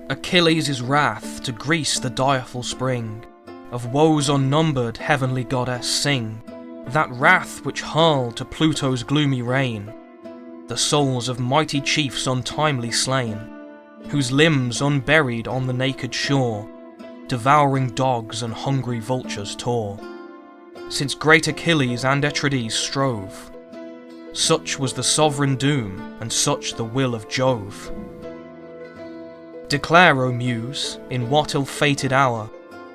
Achilles' wrath to Greece the direful spring, of woes unnumbered heavenly goddess sing, that wrath which hurled to Pluto's gloomy reign the souls of mighty chiefs untimely slain, whose limbs unburied on the naked shore devouring dogs and hungry vultures tore. Since great Achilles and Atrides strove, such was the sovereign doom, and such the will of Jove. Declare, O Muse, in what ill-fated hour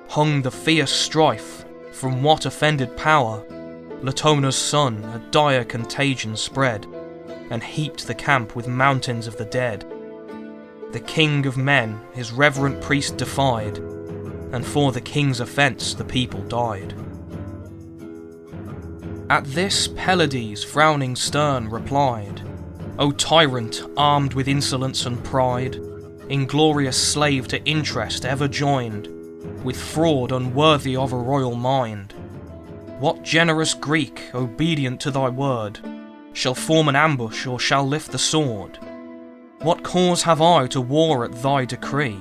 hung the fierce strife, from what offended power Latona's son a dire contagion spread, and heaped the camp with mountains of the dead. The king of men his reverent priest defied, and for the king's offence the people died. At this Pelides, frowning stern, replied, O tyrant, armed with insolence and pride, inglorious slave to interest ever joined, with fraud unworthy of a royal mind, what generous Greek, obedient to thy word, shall form an ambush or shall lift the sword? What cause have I to war at thy decree?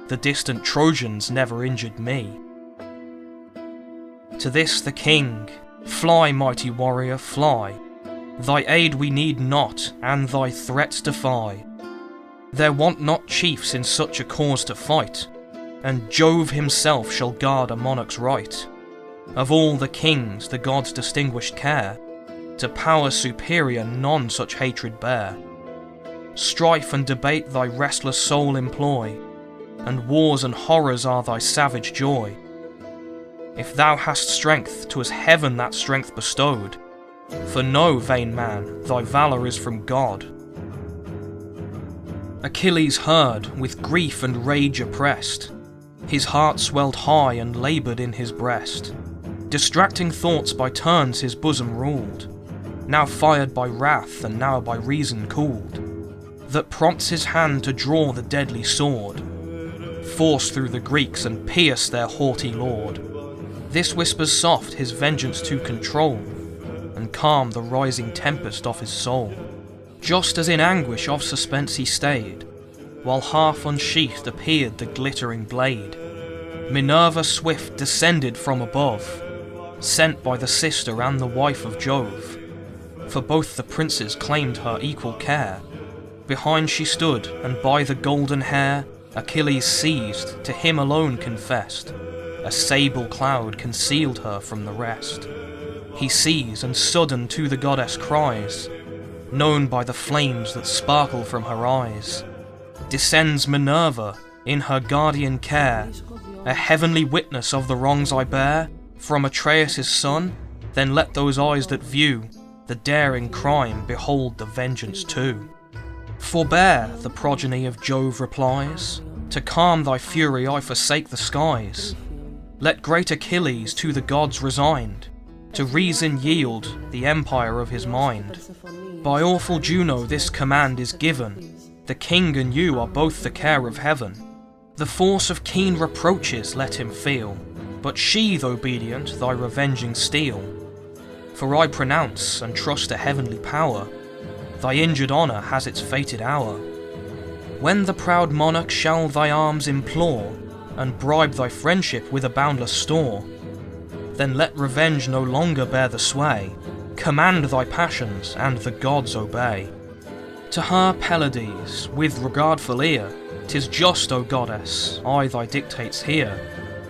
The distant Trojans never injured me. To this the king, fly, mighty warrior, fly. Thy aid we need not, and thy threats defy. There want not chiefs in such a cause to fight, and Jove himself shall guard a monarch's right. Of all the kings the gods' distinguished care, to power superior none such hatred bear. Strife and debate thy restless soul employ, and wars and horrors are thy savage joy. If thou hast strength, 'twas heaven that strength bestowed, for know, vain man, thy valour is from God. Achilles heard, with grief and rage oppressed, his heart swelled high and laboured in his breast. Distracting thoughts by turns his bosom ruled, now fired by wrath and now by reason cooled, that prompts his hand to draw the deadly sword, force through the Greeks and pierce their haughty lord. This whispers soft his vengeance to control, and calm the rising tempest of his soul. Just as in anguish of suspense he stayed, while half unsheathed appeared the glittering blade, Minerva swift descended from above, sent by the sister and the wife of Jove, for both the princes claimed her equal care. Behind she stood, and by the golden hair Achilles seized, to him alone confessed. A sable cloud concealed her from the rest. He sees, and sudden to the goddess cries, known by the flames that sparkle from her eyes. Descends Minerva, in her guardian care, a heavenly witness of the wrongs I bear from Atreus' son. Then let those eyes that view the daring crime behold the vengeance too. Forbear, the progeny of Jove replies, to calm thy fury I forsake the skies. Let great Achilles to the gods resigned, to reason yield the empire of his mind. By awful Juno this command is given, the king and you are both the care of heaven. The force of keen reproaches let him feel, but sheathe, obedient, thy revenging steel. For I pronounce, and trust a heavenly power, thy injured honour has its fated hour. When the proud monarch shall thy arms implore, and bribe thy friendship with a boundless store, then let revenge no longer bear the sway, command thy passions, and the gods obey. To her Pelides, with regardful ear, 'tis just, O goddess, I thy dictates hear.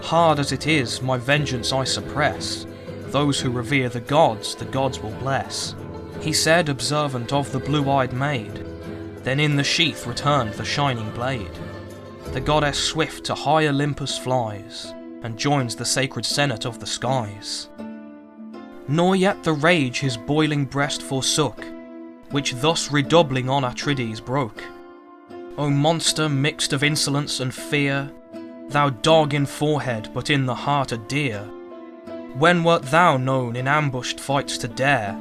Hard as it is, my vengeance I suppress. Those who revere the gods will bless. He said, observant of the blue-eyed maid. Then in the sheath returned the shining blade. The goddess swift to high Olympus flies, and joins the sacred senate of the skies. Nor yet the rage his boiling breast forsook, which thus redoubling on Atrides broke. O monster mixed of insolence and fear, thou dog in forehead but in the heart a deer, when wert thou known in ambushed fights to dare,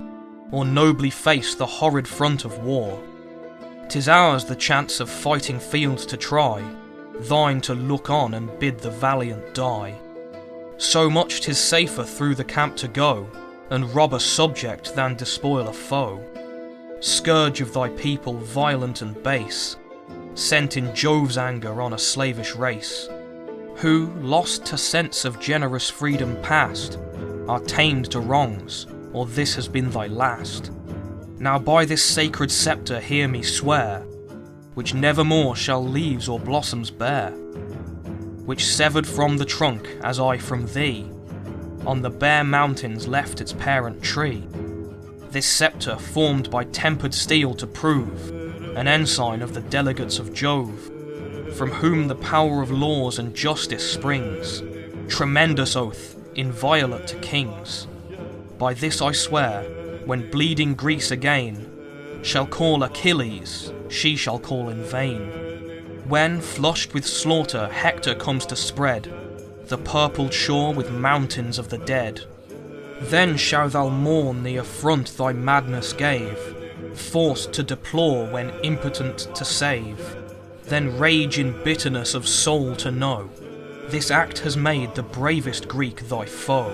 or nobly face the horrid front of war? 'Tis ours the chance of fighting fields to try, thine to look on and bid the valiant die. So much 'tis safer through the camp to go, and rob a subject than despoil a foe. Scourge of thy people, violent and base, sent in Jove's anger on a slavish race, who, lost to sense of generous freedom past, are tamed to wrongs, or this has been thy last. Now by this sacred sceptre hear me swear, which nevermore shall leaves or blossoms bear, which severed from the trunk, as I from thee, on the bare mountains left its parent tree. This sceptre formed by tempered steel to prove, an ensign of the delegates of Jove, from whom the power of laws and justice springs, tremendous oath, inviolate to kings. By this I swear, when bleeding Greece again shall call Achilles, she shall call in vain. When, flushed with slaughter, Hector comes to spread the purpled shore with mountains of the dead, then shalt thou mourn the affront thy madness gave, forced to deplore when impotent to save, then rage in bitterness of soul to know this act has made the bravest Greek thy foe.